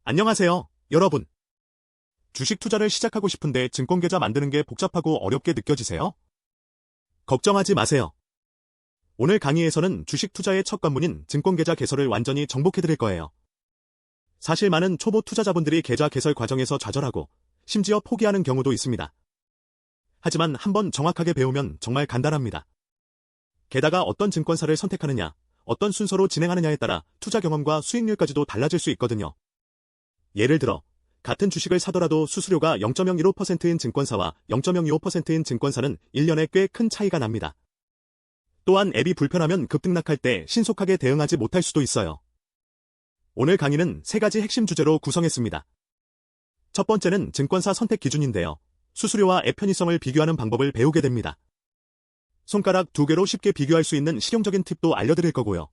안녕하세요, 여러분. 주식 투자를 시작하고 싶은데 증권계좌 만드는 게 복잡하고 어렵게 느껴지세요? 걱정하지 마세요. 오늘 강의에서는 주식 투자의 첫 관문인 증권계좌 개설을 완전히 정복해드릴 거예요. 사실 많은 초보 투자자분들이 계좌 개설 과정에서 좌절하고 심지어 포기하는 경우도 있습니다. 하지만 한번 정확하게 배우면 정말 간단합니다. 게다가 어떤 증권사를 선택하느냐, 어떤 순서로 진행하느냐에 따라 투자 경험과 수익률까지도 달라질 수 있거든요. 예를 들어 같은 주식을 사더라도 수수료가 0.015%인 증권사와 0.025%인 증권사는 1년에 꽤 큰 차이가 납니다. 또한 앱이 불편하면 급등락할 때 신속하게 대응하지 못할 수도 있어요. 오늘 강의는 3가지 핵심 주제로 구성했습니다. 첫 번째는 증권사 선택 기준인데요. 수수료와 앱 편의성을 비교하는 방법을 배우게 됩니다. 손가락 2개로 쉽게 비교할 수 있는 실용적인 팁도 알려드릴 거고요.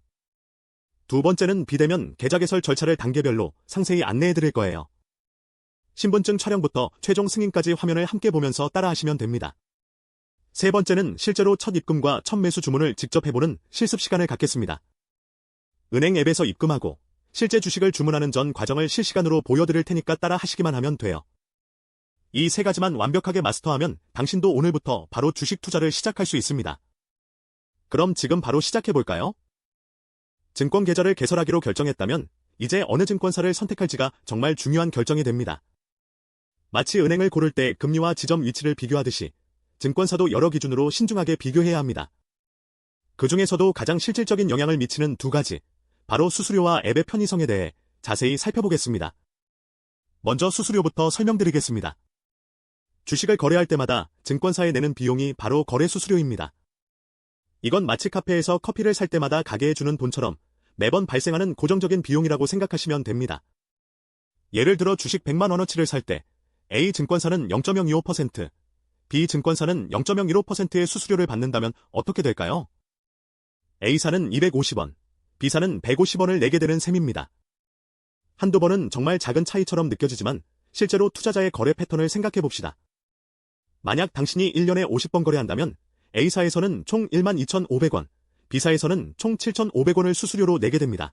두 번째는 비대면 계좌 개설 절차를 단계별로 상세히 안내해드릴 거예요. 신분증 촬영부터 최종 승인까지 화면을 함께 보면서 따라하시면 됩니다. 세 번째는 실제로 첫 입금과 첫 매수 주문을 직접 해보는 실습 시간을 갖겠습니다. 은행 앱에서 입금하고 실제 주식을 주문하는 전 과정을 실시간으로 보여드릴 테니까 따라 하시기만 하면 돼요. 이 3가지만 완벽하게 마스터하면 당신도 오늘부터 바로 주식 투자를 시작할 수 있습니다. 그럼 지금 바로 시작해볼까요? 증권 계좌를 개설하기로 결정했다면 이제 어느 증권사를 선택할지가 정말 중요한 결정이 됩니다. 마치 은행을 고를 때 금리와 지점 위치를 비교하듯이 증권사도 여러 기준으로 신중하게 비교해야 합니다. 그 중에서도 가장 실질적인 영향을 미치는 2가지, 바로 수수료와 앱의 편의성에 대해 자세히 살펴보겠습니다. 먼저 수수료부터 설명드리겠습니다. 주식을 거래할 때마다 증권사에 내는 비용이 바로 거래 수수료입니다. 이건 마치 카페에서 커피를 살 때마다 가게에 주는 돈처럼 매번 발생하는 고정적인 비용이라고 생각하시면 됩니다. 예를 들어 주식 100만 원어치를 살 때 A 증권사는 0.025%, B 증권사는 0.015%의 수수료를 받는다면 어떻게 될까요? A사는 250원, B사는 150원을 내게 되는 셈입니다. 한두 번은 정말 작은 차이처럼 느껴지지만 실제로 투자자의 거래 패턴을 생각해봅시다. 만약 당신이 1년에 50번 거래한다면 A사에서는 총 12,500원, B사에서는 총 7,500원을 수수료로 내게 됩니다.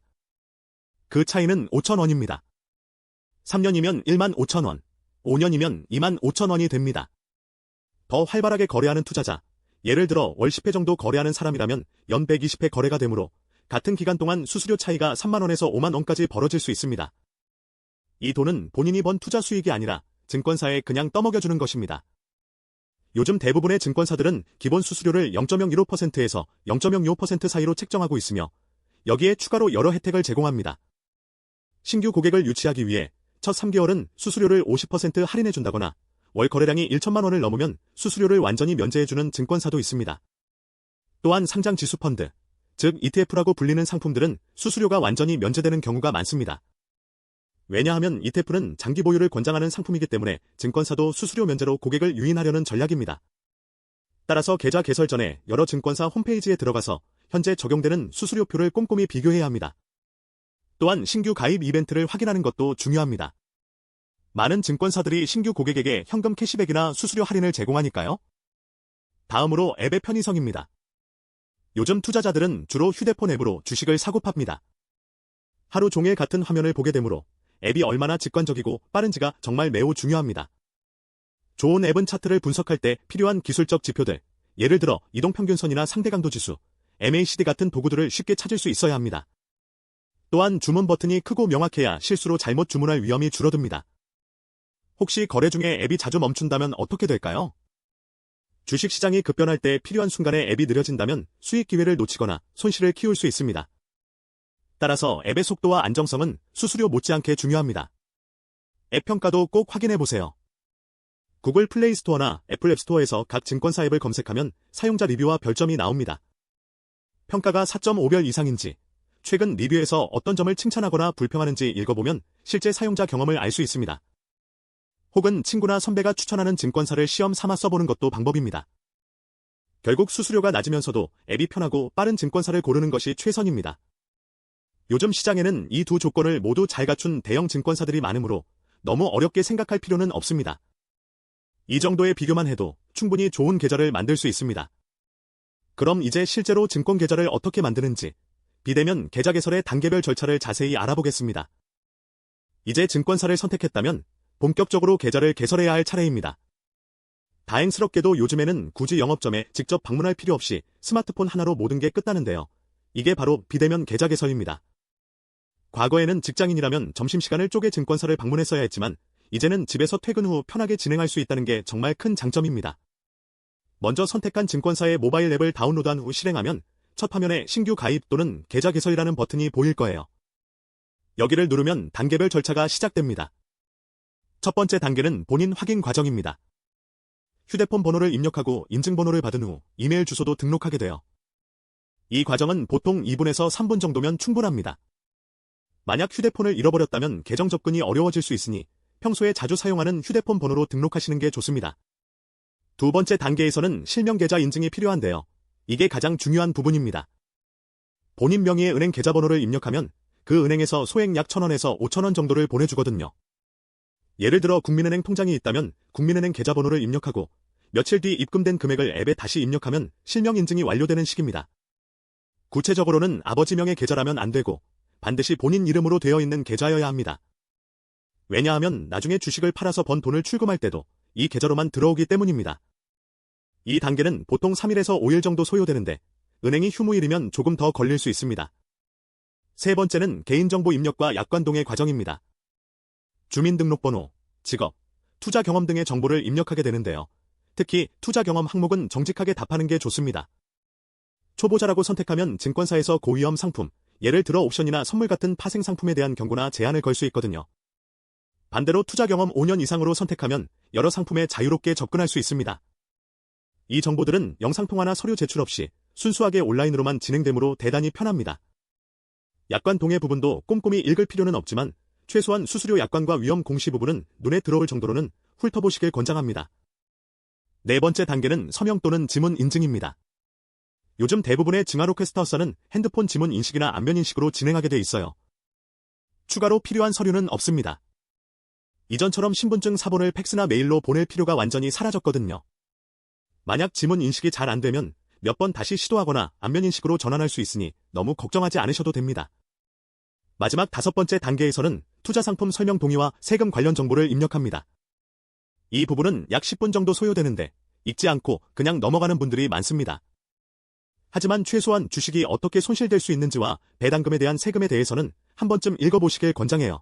그 차이는 5,000원입니다. 3년이면 15,000원, 5년이면 25,000원이 됩니다. 더 활발하게 거래하는 투자자, 예를 들어 월 10회 정도 거래하는 사람이라면 연 120회 거래가 되므로 같은 기간 동안 수수료 차이가 3만원에서 5만원까지 벌어질 수 있습니다. 이 돈은 본인이 번 투자 수익이 아니라 증권사에 그냥 떠먹여주는 것입니다. 요즘 대부분의 증권사들은 기본 수수료를 0.015%에서 0.025% 사이로 책정하고 있으며 여기에 추가로 여러 혜택을 제공합니다. 신규 고객을 유치하기 위해 첫 3개월은 수수료를 50% 할인해준다거나 월 거래량이 1천만 원을 넘으면 수수료를 완전히 면제해주는 증권사도 있습니다. 또한 상장 지수 펀드, 즉 ETF라고 불리는 상품들은 수수료가 완전히 면제되는 경우가 많습니다. 왜냐하면 ETF는 장기 보유를 권장하는 상품이기 때문에 증권사도 수수료 면제로 고객을 유인하려는 전략입니다. 따라서 계좌 개설 전에 여러 증권사 홈페이지에 들어가서 현재 적용되는 수수료표를 꼼꼼히 비교해야 합니다. 또한 신규 가입 이벤트를 확인하는 것도 중요합니다. 많은 증권사들이 신규 고객에게 현금 캐시백이나 수수료 할인을 제공하니까요. 다음으로 앱의 편의성입니다. 요즘 투자자들은 주로 휴대폰 앱으로 주식을 사고 팝니다. 하루 종일 같은 화면을 보게 되므로 앱이 얼마나 직관적이고 빠른지가 정말 매우 중요합니다. 좋은 앱은 차트를 분석할 때 필요한 기술적 지표들, 예를 들어 이동평균선이나 상대강도지수, MACD 같은 도구들을 쉽게 찾을 수 있어야 합니다. 또한 주문 버튼이 크고 명확해야 실수로 잘못 주문할 위험이 줄어듭니다. 혹시 거래 중에 앱이 자주 멈춘다면 어떻게 될까요? 주식시장이 급변할 때 필요한 순간에 앱이 느려진다면 수익 기회를 놓치거나 손실을 키울 수 있습니다. 따라서 앱의 속도와 안정성은 수수료 못지않게 중요합니다. 앱 평가도 꼭 확인해보세요. 구글 플레이 스토어나 애플 앱 스토어에서 각 증권사 앱을 검색하면 사용자 리뷰와 별점이 나옵니다. 평가가 4.5별 이상인지, 최근 리뷰에서 어떤 점을 칭찬하거나 불평하는지 읽어보면 실제 사용자 경험을 알 수 있습니다. 혹은 친구나 선배가 추천하는 증권사를 시험 삼아 써보는 것도 방법입니다. 결국 수수료가 낮으면서도 앱이 편하고 빠른 증권사를 고르는 것이 최선입니다. 요즘 시장에는 이 두 조건을 모두 잘 갖춘 대형 증권사들이 많으므로 너무 어렵게 생각할 필요는 없습니다. 이 정도의 비교만 해도 충분히 좋은 계좌를 만들 수 있습니다. 그럼 이제 실제로 증권 계좌를 어떻게 만드는지 비대면 계좌 개설의 단계별 절차를 자세히 알아보겠습니다. 이제 증권사를 선택했다면 본격적으로 계좌를 개설해야 할 차례입니다. 다행스럽게도 요즘에는 굳이 영업점에 직접 방문할 필요 없이 스마트폰 하나로 모든 게 끝나는데요. 이게 바로 비대면 계좌 개설입니다. 과거에는 직장인이라면 점심시간을 쪼개 증권사를 방문했어야 했지만 이제는 집에서 퇴근 후 편하게 진행할 수 있다는 게 정말 큰 장점입니다. 먼저 선택한 증권사의 모바일 앱을 다운로드한 후 실행하면 첫 화면에 신규 가입 또는 계좌 개설이라는 버튼이 보일 거예요. 여기를 누르면 단계별 절차가 시작됩니다. 첫 번째 단계는 본인 확인 과정입니다. 휴대폰 번호를 입력하고 인증번호를 받은 후 이메일 주소도 등록하게 돼요. 이 과정은 보통 2분에서 3분 정도면 충분합니다. 만약 휴대폰을 잃어버렸다면 계정 접근이 어려워질 수 있으니 평소에 자주 사용하는 휴대폰 번호로 등록하시는 게 좋습니다. 두 번째 단계에서는 실명 계좌 인증이 필요한데요. 이게 가장 중요한 부분입니다. 본인 명의의 은행 계좌번호를 입력하면 그 은행에서 소액 약 1,000원에서 5,000원 정도를 보내주거든요. 예를 들어 국민은행 통장이 있다면 국민은행 계좌번호를 입력하고 며칠 뒤 입금된 금액을 앱에 다시 입력하면 실명 인증이 완료되는 식입니다. 구체적으로는 아버지 명의 계좌라면 안 되고 반드시 본인 이름으로 되어 있는 계좌여야 합니다. 왜냐하면 나중에 주식을 팔아서 번 돈을 출금할 때도 이 계좌로만 들어오기 때문입니다. 이 단계는 보통 3일에서 5일 정도 소요되는데 은행이 휴무일이면 조금 더 걸릴 수 있습니다. 세 번째는 개인정보 입력과 약관동의 과정입니다. 주민등록번호, 직업, 투자 경험 등의 정보를 입력하게 되는데요. 특히 투자 경험 항목은 정직하게 답하는 게 좋습니다. 초보자라고 선택하면 증권사에서 고위험 상품, 예를 들어 옵션이나 선물 같은 파생 상품에 대한 경고나 제한을 걸 수 있거든요. 반대로 투자 경험 5년 이상으로 선택하면 여러 상품에 자유롭게 접근할 수 있습니다. 이 정보들은 영상통화나 서류 제출 없이 순수하게 온라인으로만 진행되므로 대단히 편합니다. 약관 동의 부분도 꼼꼼히 읽을 필요는 없지만 최소한 수수료 약관과 위험 공시 부분은 눈에 들어올 정도로는 훑어보시길 권장합니다. 네 번째 단계는 서명 또는 지문 인증입니다. 요즘 대부분의 증하로 퀘스터사는 핸드폰 지문 인식이나 안면 인식으로 진행하게 돼 있어요. 추가로 필요한 서류는 없습니다. 이전처럼 신분증 사본을 팩스나 메일로 보낼 필요가 완전히 사라졌거든요. 만약 지문 인식이 잘 안 되면 몇 번 다시 시도하거나 안면 인식으로 전환할 수 있으니 너무 걱정하지 않으셔도 됩니다. 마지막 5번째 단계에서는 투자 상품 설명 동의와 세금 관련 정보를 입력합니다. 이 부분은 약 10분 정도 소요되는데 읽지 않고 그냥 넘어가는 분들이 많습니다. 하지만 최소한 주식이 어떻게 손실될 수 있는지와 배당금에 대한 세금에 대해서는 한 번쯤 읽어보시길 권장해요.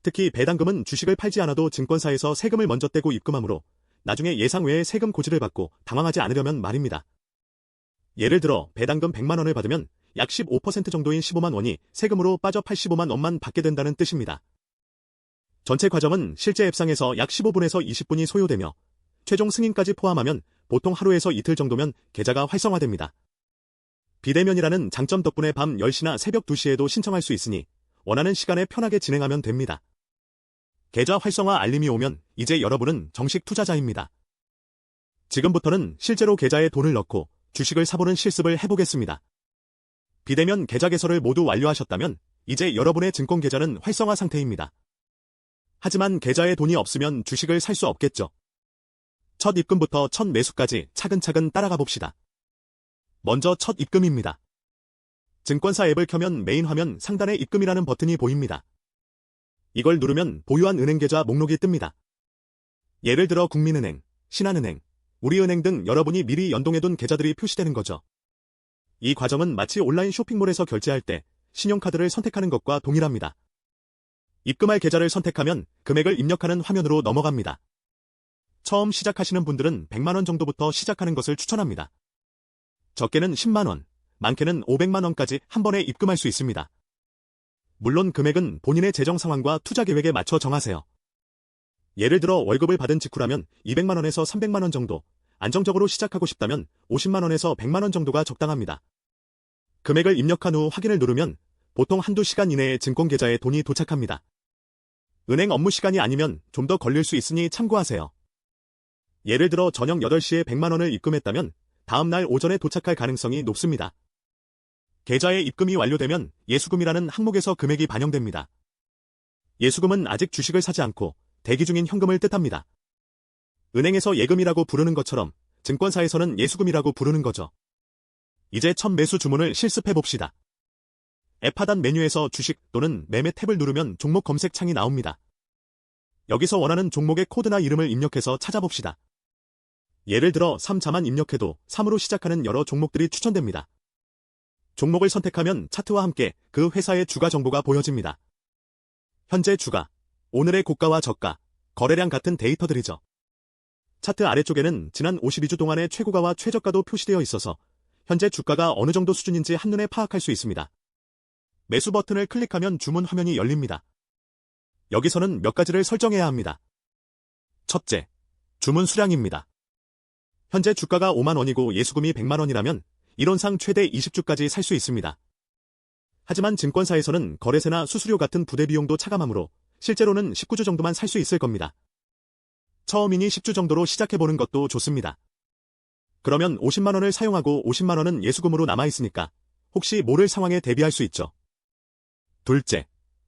특히 배당금은 주식을 팔지 않아도 증권사에서 세금을 먼저 떼고 입금하므로 나중에 예상 외의 세금 고지를 받고 당황하지 않으려면 말입니다. 예를 들어 배당금 100만 원을 받으면 약 15% 정도인 15만 원이 세금으로 빠져 85만 원만 받게 된다는 뜻입니다. 전체 과정은 실제 앱상에서 약 15분에서 20분이 소요되며 최종 승인까지 포함하면 보통 하루에서 이틀 정도면 계좌가 활성화됩니다. 비대면이라는 장점 덕분에 밤 10시나 새벽 2시에도 신청할 수 있으니 원하는 시간에 편하게 진행하면 됩니다. 계좌 활성화 알림이 오면 이제 여러분은 정식 투자자입니다. 지금부터는 실제로 계좌에 돈을 넣고 주식을 사보는 실습을 해보겠습니다. 비대면 계좌 개설을 모두 완료하셨다면 이제 여러분의 증권 계좌는 활성화 상태입니다. 하지만 계좌에 돈이 없으면 주식을 살 수 없겠죠. 첫 입금부터 첫 매수까지 차근차근 따라가 봅시다. 먼저 첫 입금입니다. 증권사 앱을 켜면 메인 화면 상단에 입금이라는 버튼이 보입니다. 이걸 누르면 보유한 은행 계좌 목록이 뜹니다. 예를 들어 국민은행, 신한은행, 우리은행 등 여러분이 미리 연동해둔 계좌들이 표시되는 거죠. 이 과정은 마치 온라인 쇼핑몰에서 결제할 때 신용카드를 선택하는 것과 동일합니다. 입금할 계좌를 선택하면 금액을 입력하는 화면으로 넘어갑니다. 처음 시작하시는 분들은 100만 원 정도부터 시작하는 것을 추천합니다. 적게는 10만 원, 많게는 500만 원까지 한 번에 입금할 수 있습니다. 물론 금액은 본인의 재정 상황과 투자 계획에 맞춰 정하세요. 예를 들어 월급을 받은 직후라면 200만 원에서 300만 원 정도, 안정적으로 시작하고 싶다면 50만 원에서 100만 원 정도가 적당합니다. 금액을 입력한 후 확인을 누르면 보통 한두 시간 이내에 증권 계좌에 돈이 도착합니다. 은행 업무 시간이 아니면 좀 더 걸릴 수 있으니 참고하세요. 예를 들어 저녁 8시에 100만 원을 입금했다면 다음 날 오전에 도착할 가능성이 높습니다. 계좌에 입금이 완료되면 예수금이라는 항목에서 금액이 반영됩니다. 예수금은 아직 주식을 사지 않고 대기 중인 현금을 뜻합니다. 은행에서 예금이라고 부르는 것처럼 증권사에서는 예수금이라고 부르는 거죠. 이제 첫 매수 주문을 실습해 봅시다. 앱 하단 메뉴에서 주식 또는 매매 탭을 누르면 종목 검색 창이 나옵니다. 여기서 원하는 종목의 코드나 이름을 입력해서 찾아봅시다. 예를 들어 3자만 입력해도 3으로 시작하는 여러 종목들이 추천됩니다. 종목을 선택하면 차트와 함께 그 회사의 주가 정보가 보여집니다. 현재 주가, 오늘의 고가와 저가, 거래량 같은 데이터들이죠. 차트 아래쪽에는 지난 52주 동안의 최고가와 최저가도 표시되어 있어서 현재 주가가 어느 정도 수준인지 한눈에 파악할 수 있습니다. 매수 버튼을 클릭하면 주문 화면이 열립니다. 여기서는 몇 가지를 설정해야 합니다. 첫째, 주문 수량입니다. 현재 주가가 5만 원이고 예수금이 100만 원이라면 이론상 최대 20주까지 살 수 있습니다. 하지만 증권사에서는 거래세나 수수료 같은 부대 비용도 차감하므로 실제로는 19주 정도만 살 수 있을 겁니다. 처음이니 10주 정도로 시작해보는 것도 좋습니다. 그러면 50만 원을 사용하고 50만 원은 예수금으로 남아있으니까 혹시 모를 상황에 대비할 수 있죠. 둘째,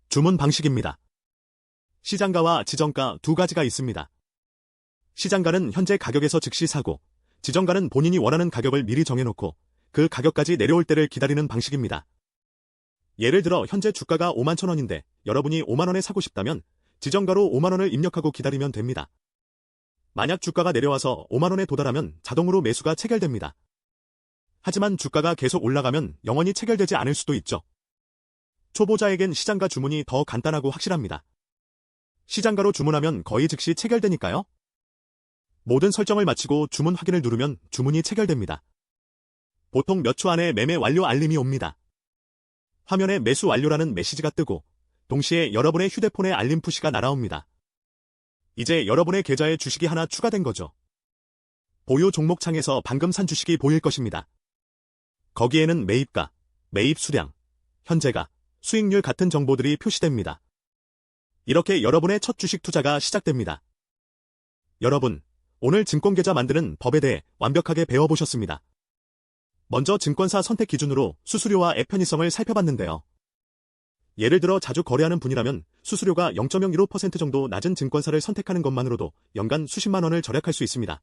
주문 방식입니다. 시장가와 지정가 두 가지가 있습니다. 시장가는 현재 가격에서 즉시 사고, 지정가는 본인이 원하는 가격을 미리 정해놓고 그 가격까지 내려올 때를 기다리는 방식입니다. 예를 들어 현재 주가가 5만 1,000원인데 여러분이 5만 원에 사고 싶다면 지정가로 5만 원을 입력하고 기다리면 됩니다. 만약 주가가 내려와서 5만 원에 도달하면 자동으로 매수가 체결됩니다. 하지만 주가가 계속 올라가면 영원히 체결되지 않을 수도 있죠. 초보자에겐 시장가 주문이 더 간단하고 확실합니다. 시장가로 주문하면 거의 즉시 체결되니까요. 모든 설정을 마치고 주문 확인을 누르면 주문이 체결됩니다. 보통 몇 초 안에 매매 완료 알림이 옵니다. 화면에 매수 완료라는 메시지가 뜨고 동시에 여러분의 휴대폰에 알림 푸시가 날아옵니다. 이제 여러분의 계좌에 주식이 하나 추가된 거죠. 보유 종목 창에서 방금 산 주식이 보일 것입니다. 거기에는 매입가, 매입 수량, 현재가, 수익률 같은 정보들이 표시됩니다. 이렇게 여러분의 첫 주식 투자가 시작됩니다. 여러분, 오늘 증권계좌 만드는 법에 대해 완벽하게 배워보셨습니다. 먼저 증권사 선택 기준으로 수수료와 앱 편의성을 살펴봤는데요. 예를 들어 자주 거래하는 분이라면 수수료가 0.015% 정도 낮은 증권사를 선택하는 것만으로도 연간 수십만 원을 절약할 수 있습니다.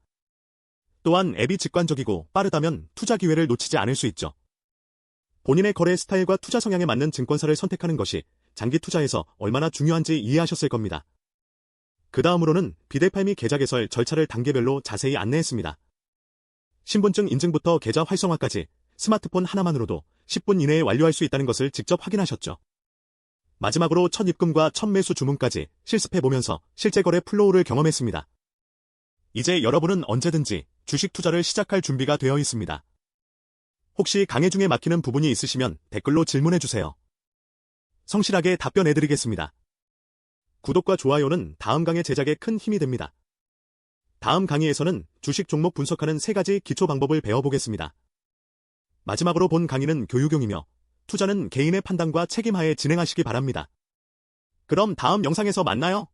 또한 앱이 직관적이고 빠르다면 투자 기회를 놓치지 않을 수 있죠. 본인의 거래 스타일과 투자 성향에 맞는 증권사를 선택하는 것이 장기 투자에서 얼마나 중요한지 이해하셨을 겁니다. 그 다음으로는 비대팔 및 계좌 개설 절차를 단계별로 자세히 안내했습니다. 신분증 인증부터 계좌 활성화까지 스마트폰 하나만으로도 10분 이내에 완료할 수 있다는 것을 직접 확인하셨죠. 마지막으로 첫 입금과 첫 매수 주문까지 실습해보면서 실제 거래 플로우를 경험했습니다. 이제 여러분은 언제든지 주식 투자를 시작할 준비가 되어 있습니다. 혹시 강의 중에 막히는 부분이 있으시면 댓글로 질문해주세요. 성실하게 답변해드리겠습니다. 구독과 좋아요는 다음 강의 제작에 큰 힘이 됩니다. 다음 강의에서는 주식 종목 분석하는 3가지 기초 방법을 배워보겠습니다. 마지막으로 본 강의는 교육용이며 투자는 개인의 판단과 책임하에 진행하시기 바랍니다. 그럼 다음 영상에서 만나요.